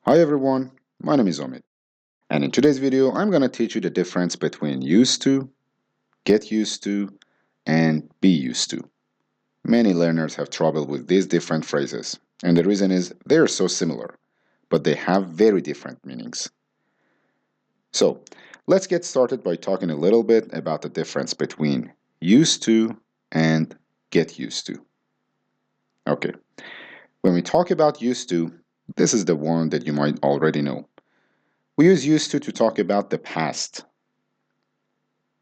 Hi everyone, my name is Omid, and in today's video I'm going to teach you the difference between used to, get used to, and be used to. Many learners have trouble with these different phrases, and the reason is they are so similar, but they have very different meanings. So, let's get started by talking a little bit about the difference between used to and get used to. Okay, when we talk about used to, this is the one that you might already know. We use used to talk about the past.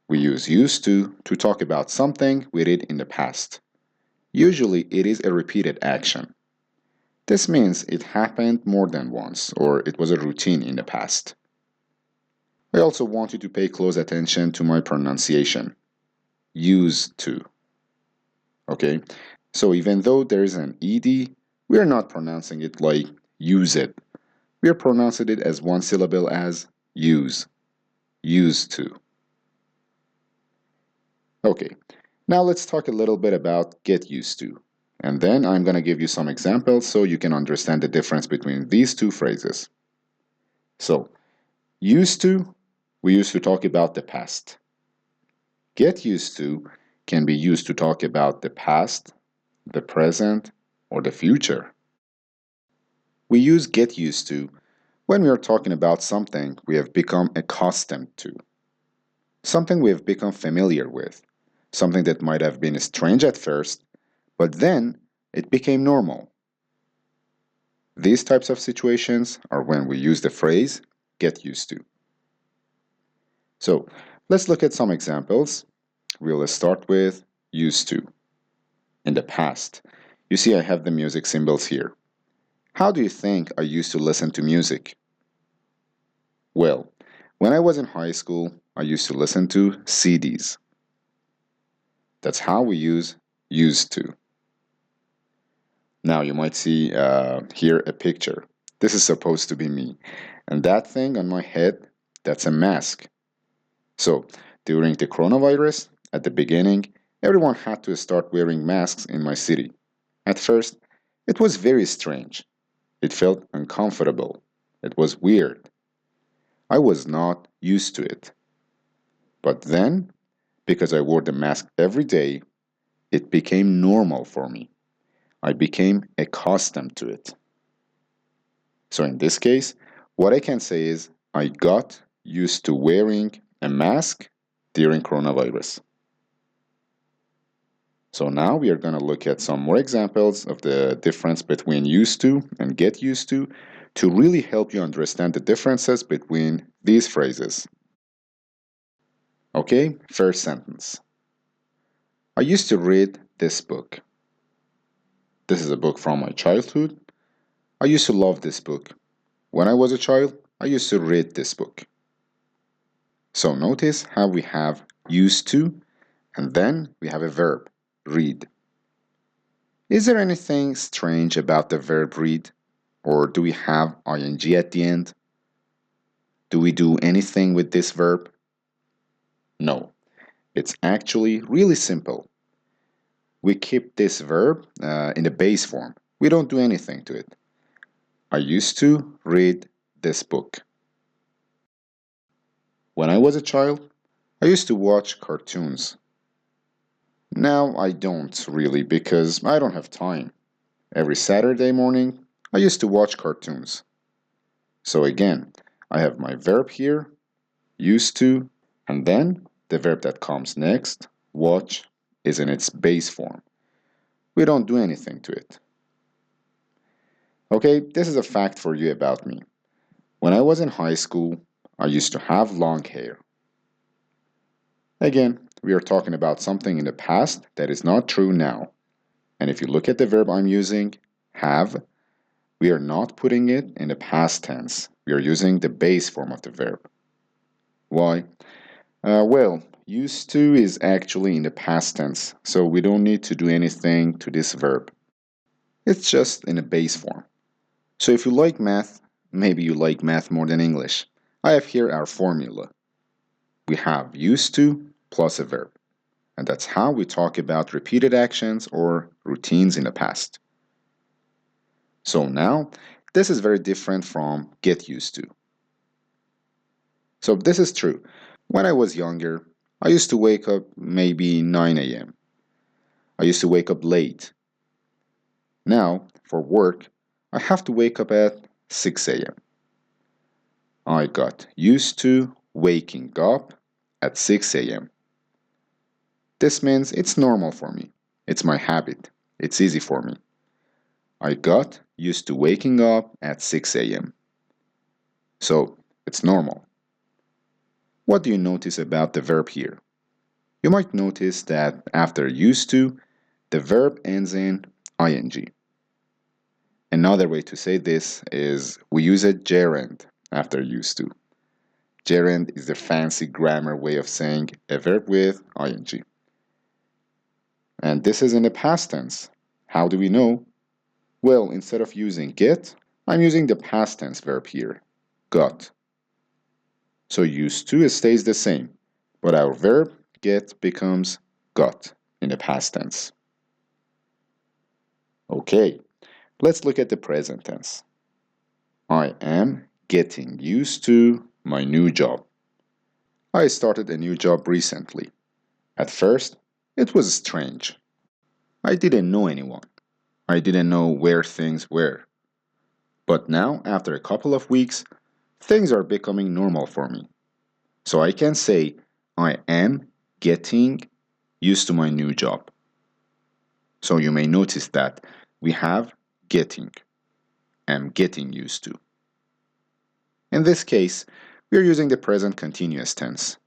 We use used to talk about something we did in the past. Usually it is a repeated action. This means it happened more than once or it was a routine in the past. I also want you to pay close attention to my pronunciation. Used to. Okay? So even though there is an ed, we are not pronouncing it like use it. We are pronouncing it as one syllable as use. Used to. Okay, now let's talk a little bit about get used to. And then I'm going to give you some examples so you can understand the difference between these two phrases. So, used to, we used to talk about the past. Get used to can be used to talk about the past, the present, or the future. We use get used to when we are talking about something we have become accustomed to, something we have become familiar with, something that might have been strange at first, but then it became normal. These types of situations are when we use the phrase get used to. So let's look at some examples. We'll start with used to. In the past, you see I have the music symbols here. How do you think I used to listen to music? Well, when I was in high school, I used to listen to CDs. That's how we use used to. Now you might see here a picture. This is supposed to be me. And that thing on my head, that's a mask. So during the coronavirus, at the beginning, everyone had to start wearing masks in my city. At first, it was very strange. It felt uncomfortable. It was weird. I was not used to it. But then, because I wore the mask every day, it became normal for me. I became accustomed to it. So in this case, what I can say is I got used to wearing a mask during coronavirus. So now we are going to look at some more examples of the difference between used to and get used to really help you understand the differences between these phrases. Okay, first sentence. I used to read this book. This is a book from my childhood. I used to love this book. When I was a child, I used to read this book. So notice how we have used to and then we have a verb, read. Is there anything strange about the verb read? Or do we have ing at the end? Do we do anything with this verb? No. It's actually really simple. We keep this verb in the base form. We don't do anything to it. I used to read this book. When I was a child, I used to watch cartoons. Now I don't really because I don't have time. Every Saturday morning, I used to watch cartoons. So again, I have my verb here, used to, and then the verb that comes next, watch, is in its base form. We don't do anything to it. Okay, this is a fact for you about me. When I was in high school, I used to have long hair. Again, we are talking about something in the past that is not true now. And if you look at the verb I'm using, have, we are not putting it in the past tense. We are using the base form of the verb. Why? Well, used to is actually in the past tense, so we don't need to do anything to this verb. It's just in a base form. So if you like math, maybe you like math more than English. I have here our formula. We have used to plus a verb. And that's how we talk about repeated actions or routines in the past. So now, This is very different from get used to. So this is true. When I was younger, I used to wake up maybe 9 a.m. I used to wake up late. Now, for work, I have to wake up at 6 a.m. I got used to waking up at 6 a.m. This means it's normal for me. It's my habit. It's easy for me. I got used to waking up at 6 a.m. So, it's normal. What do you notice about the verb here? You might notice that after used to, the verb ends in ing. Another way to say this is we use a gerund after used to. Gerund is the fancy grammar way of saying a verb with ing. And this is in the past tense. How do we know? Well, instead of using get, I'm using the past tense verb here, got. So used to stays the same, but our verb get becomes got in the past tense. Okay, let's look at the present tense. I am getting used to my new job. I started a new job recently. At first, it was strange. I didn't know anyone. I didn't know where things were. But now, after a couple of weeks, things are becoming normal for me. So I can say, I am getting used to my new job. So you may notice that we have getting. Am getting used to. In this case, we are using the present continuous tense.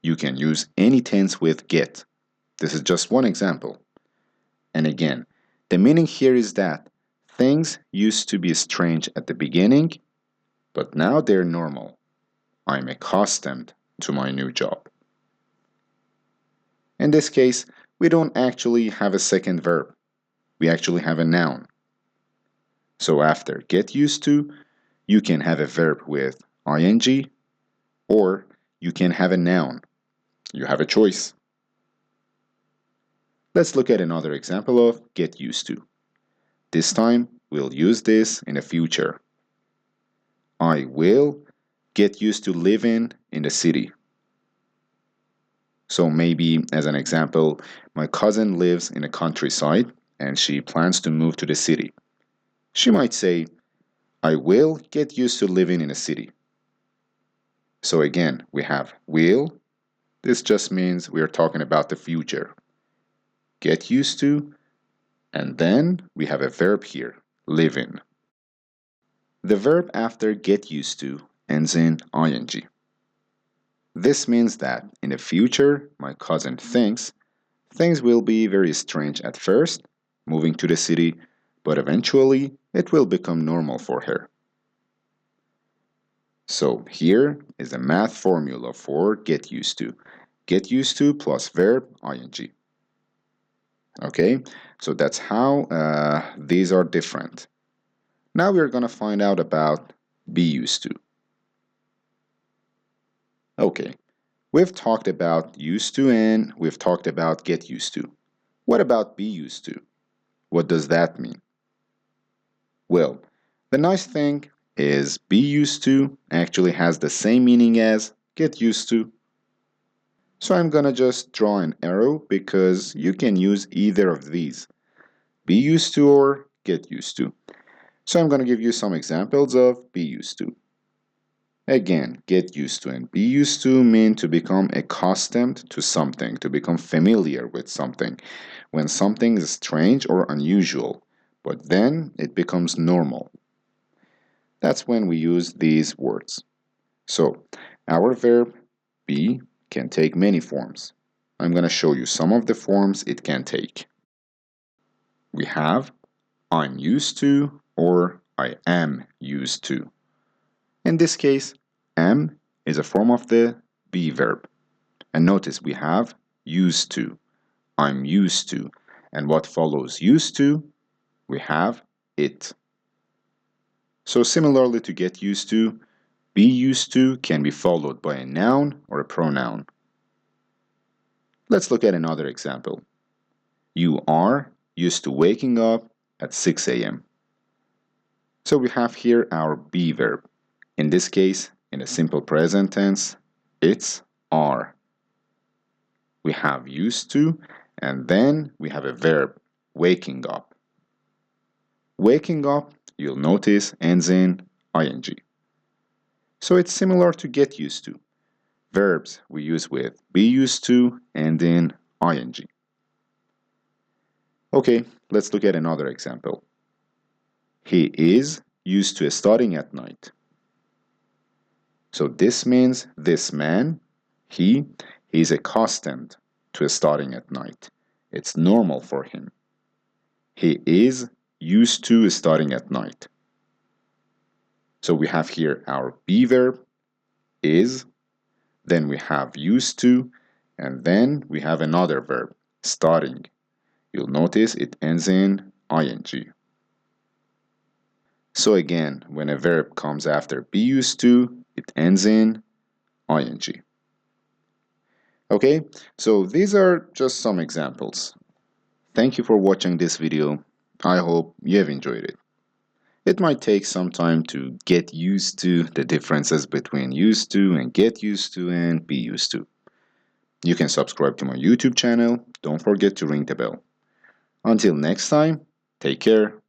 You can use any tense with get. This is just one example. And again, the meaning here is that things used to be strange at the beginning, but now they're normal. I'm accustomed to my new job. In this case, we don't actually have a second verb. We actually have a noun. So after get used to, you can have a verb with ing, or you can have a noun. You have a choice. Let's look at another example of get used to. This time, we'll use this in the future. I will get used to living in the city. So maybe, as an example, my cousin lives in the countryside and she plans to move to the city. She might say, I will get used to living in a city. So again, we have will. This just means we are talking about the future. Get used to, and then we have a verb here, live in. The verb after get used to ends in ing. This means that in the future, my cousin thinks things will be very strange at first, moving to the city, but eventually it will become normal for her. So here is the math formula for get used to. Get used to plus verb ing. Okay, so that's how these are different. Now we're going to find out about be used to. Okay, we've talked about used to and we've talked about get used to. What about be used to? What does that mean? Well, the nice thing is be used to actually has the same meaning as get used to. So I'm gonna just draw an arrow because you can use either of these, be used to or get used to. So I'm gonna give you some examples of be used to. Again, get used to and be used to mean to become accustomed to something, to become familiar with something. When something is strange or unusual, but then it becomes normal. That's when we use these words. So, our verb be can take many forms. I'm going to show you some of the forms it can take. We have I'm used to or I am used to. In this case, am is a form of the be verb. And notice we have used to. I'm used to. And what follows used to? We have it. So similarly to get used to, be used to can be followed by a noun or a pronoun. Let's look at another example. You are used to waking up at 6 a.m. So we have here our be verb. In this case, in a simple present tense, it's are. We have used to, and then we have a verb, waking up. Waking up, you'll notice, ends in ing. So it's similar to get used to. Verbs we use with be used to and in ing. Okay, let's look at another example. He is used to studying at night. So this means this man, he's accustomed to studying at night. It's normal for him. He is used to studying at night. So we have here our be verb, is, then we have used to, and then we have another verb, studying. You'll notice it ends in ing. So again, when a verb comes after be used to, it ends in ing. Okay, so these are just some examples. Thank you for watching this video. I hope you have enjoyed it. It might take some time to get used to the differences between used to and get used to and be used to. You can subscribe to my YouTube channel. Don't forget to ring the bell. Until next time, take care.